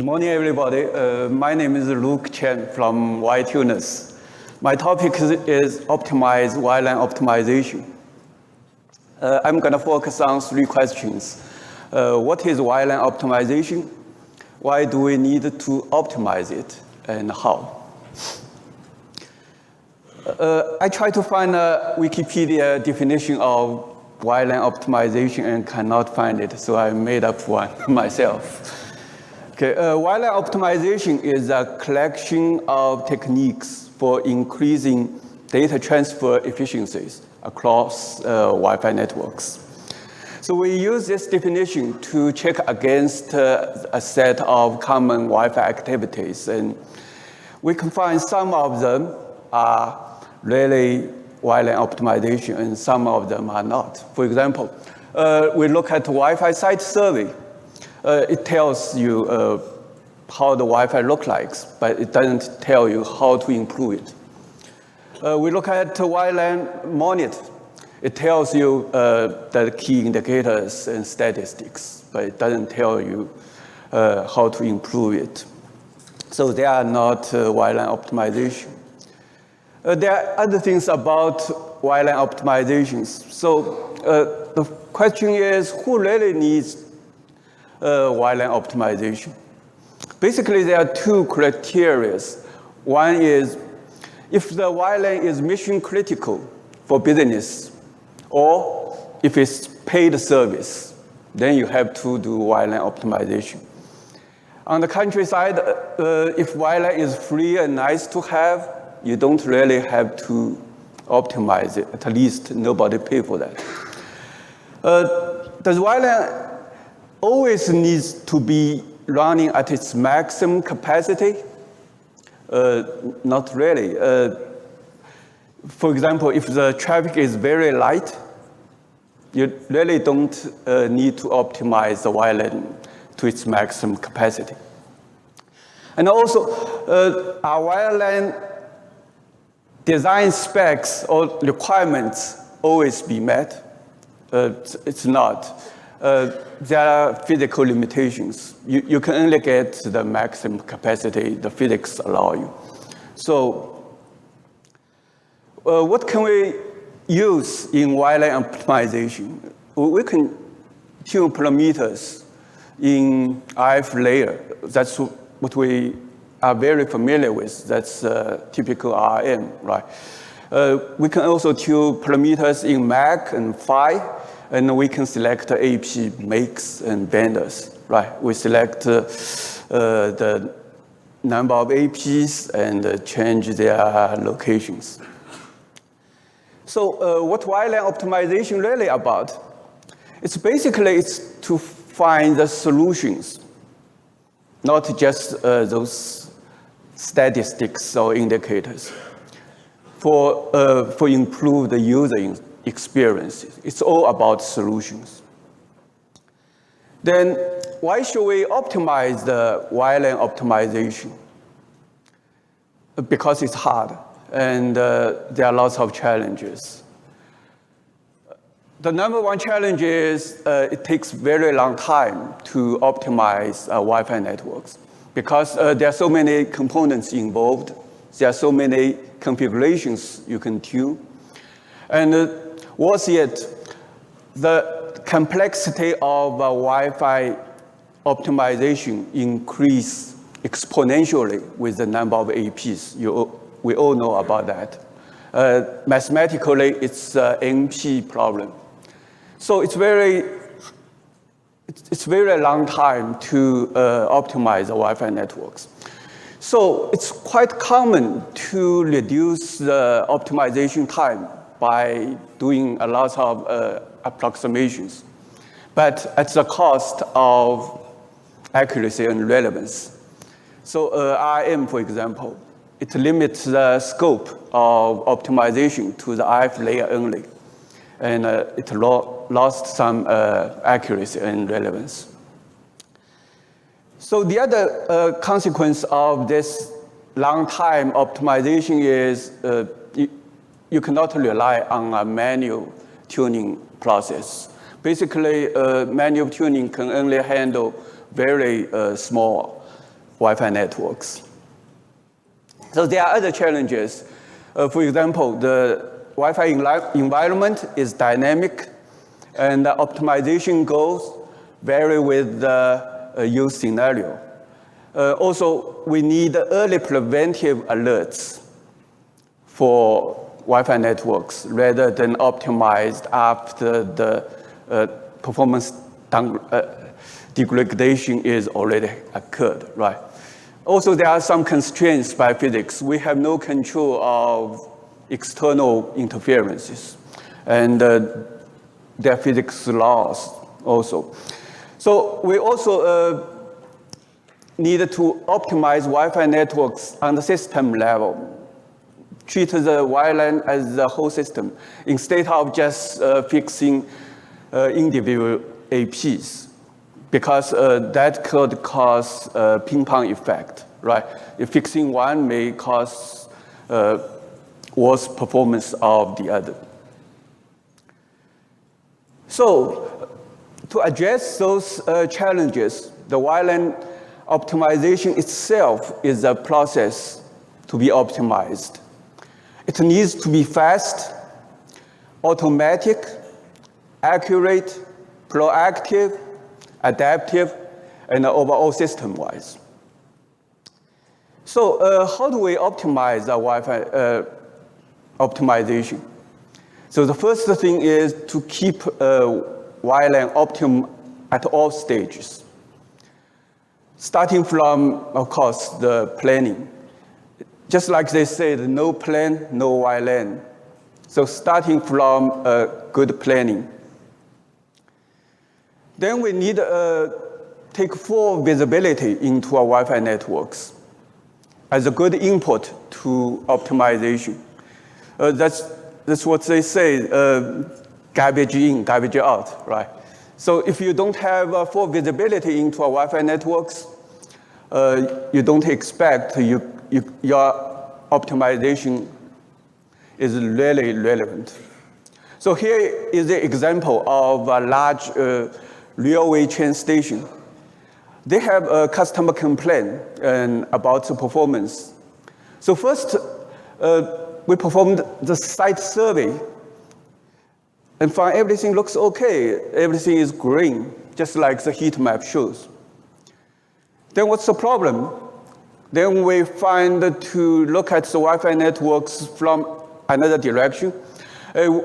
Good morning, everybody. My name is Qian from YTuners. My topic is optimize WLAN optimization. I'm going to focus on three questions. What is WLAN optimization? Why do we need to optimize it, and how? I tried to find a Wikipedia definition of WLAN optimization and cannot find it, so I made up one myself. Okay, WLAN optimization is a collection of techniques for increasing data transfer efficiencies across Wi-Fi networks. So we use this definition to check against a set of common Wi-Fi activities, and we can find some of them are really WLAN optimization and some of them are not. For example, we look at Wi-Fi site survey. It tells you how the Wi-Fi looks like, but it doesn't tell you how to improve it. We look at WLAN monitor. It tells you the key indicators and statistics, but it doesn't tell you how to improve it. So they are not WLAN optimization. There are other things about WLAN optimizations. So the question is, who really needs WLAN optimization? Basically, there are two criteria. One is if the WLAN is mission critical for business, or if it's paid service, then you have to do WLAN optimization. On the countryside, if WLAN is free and nice to have, you don't really have to optimize it. At least nobody pay for that. Does WLAN always needs to be running at its maximum capacity? Not really. For example, if the traffic is very light, you really don't need to optimize the WLAN to its maximum capacity. And also, our WLAN design specs or requirements always be met? It's not. There are physical limitations. You can only get the maximum capacity the physics allow you. So what can we use in WLAN optimization? We can tune parameters in RF layer. That's what we are very familiar with. That's typical RM, right? We can also tune parameters in MAC and PHY, and we can select AP makes and vendors, right? We select the number of APs and change their locations. So what WLAN optimization really about? It's basically to find the solutions, not just those statistics or indicators for improve the user experience. It's all about solutions. Then why should we optimize the WLAN optimization? Because it's hard and there are lots of challenges. The number one challenge is it takes very long time to optimize Wi-Fi networks because there are so many components involved. There are so many configurations you can tune. And worse yet, the complexity of Wi-Fi optimization increase exponentially with the number of APs. We all know about that. Mathematically, it's an NP problem. So it's very long time to optimize the Wi-Fi networks. So it's quite common to reduce the optimization time by doing a lot of approximations, but at the cost of accuracy and relevance. So RM, for example, it limits the scope of optimization to the RF layer only, and it lost some accuracy and relevance. So the other consequence of this long time optimization is you cannot rely on a manual tuning process. Basically, manual tuning can only handle very small Wi-Fi networks. So there are other challenges. For example, the Wi-Fi environment is dynamic, and the optimization goals vary with the use scenario. Also, we need early preventive alerts for Wi-Fi networks rather than optimized after the performance degradation is already occurred, right? Also, there are some constraints by physics. We have no control of external interferences, and there are physics laws also. So we also need to optimize Wi-Fi networks on the system level. Treat the WLAN as the whole system instead of just fixing individual APs, because that could cause a ping-pong effect, right? If fixing one may cause worse performance of the other. So to address those challenges, the WLAN optimization itself is a process to be optimized. It needs to be fast, automatic, accurate, proactive, adaptive, and overall system-wise. So how do we optimize our Wi-Fi optimization? So the first thing is to keep WLAN optimum at all stages. Starting from, of course, the planning. Just like they said, no plan, no WLAN. So starting from good planning. Then we need to take full visibility into our Wi-Fi networks as a good input to optimization. That's what they say, garbage in, garbage out, right? So if you don't have full visibility into our Wi-Fi networks, you don't expect your optimization is really relevant. So here is the example of a large railway train station. They have a customer complaint about the performance. So first, we performed the site survey and found everything looks okay. Everything is green, just like the heat map shows. Then what's the problem? Then we find to look at the Wi-Fi networks from another direction.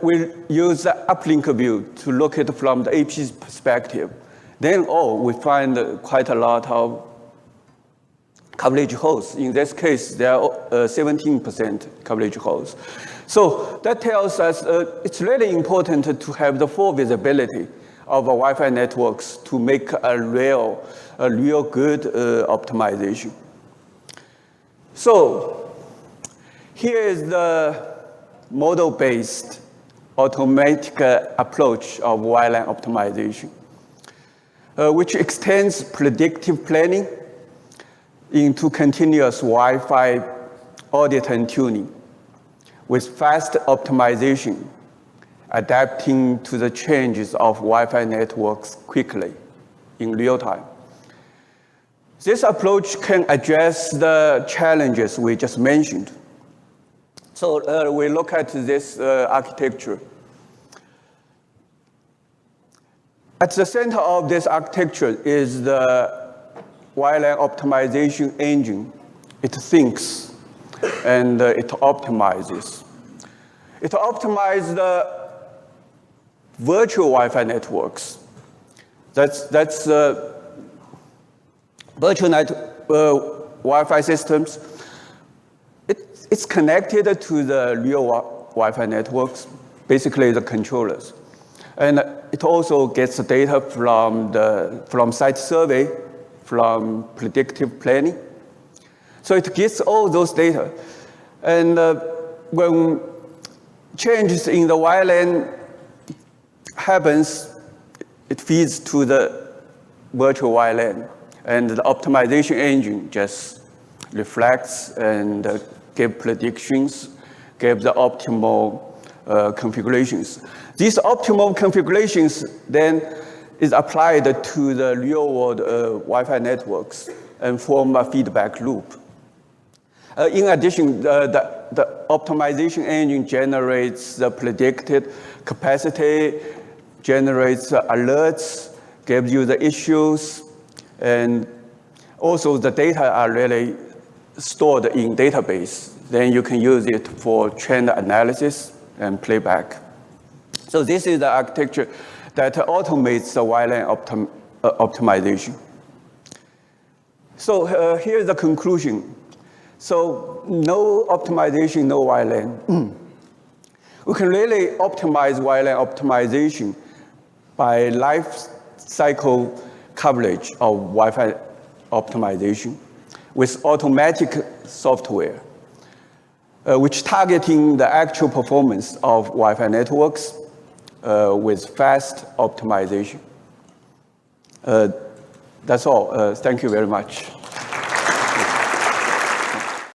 We use the uplink view to look at it from the AP's perspective. Then, we find quite a lot of coverage holes. In this case, there are 17% coverage holes. So that tells us it's really important to have the full visibility of Wi-Fi networks to make a real good optimization. So here is the model-based automatic approach of WLAN optimization, which extends predictive planning into continuous Wi-Fi audit and tuning with fast optimization, adapting to the changes of Wi-Fi networks quickly in real time. This approach can address the challenges we just mentioned. So we look at this architecture. At the center of this architecture is the WLAN optimization engine. It thinks and it optimizes. It optimizes the virtual Wi-Fi networks. That's virtual Wi-Fi systems. It's connected to the real Wi-Fi networks, basically the controllers. And it also gets the data from site survey, from predictive planning. So it gets all those data. And when changes in the WLAN happens, it feeds to the virtual WLAN. And the optimization engine just reflects and give predictions, give the optimal configurations. These optimal configurations then is applied to the real-world Wi-Fi networks and form a feedback loop. In addition, the optimization engine generates the predicted capacity, generates alerts, gives you the issues, and also the data are really stored in database. Then you can use it for trend analysis and playback. So this is the architecture that automates the WLAN optimization. So here's the conclusion. So no optimization, no WLAN. We can really optimize WLAN optimization by life cycle coverage of Wi-Fi optimization with automatic software, which targeting the actual performance of Wi-Fi networks with fast optimization. That's all. Thank you very much.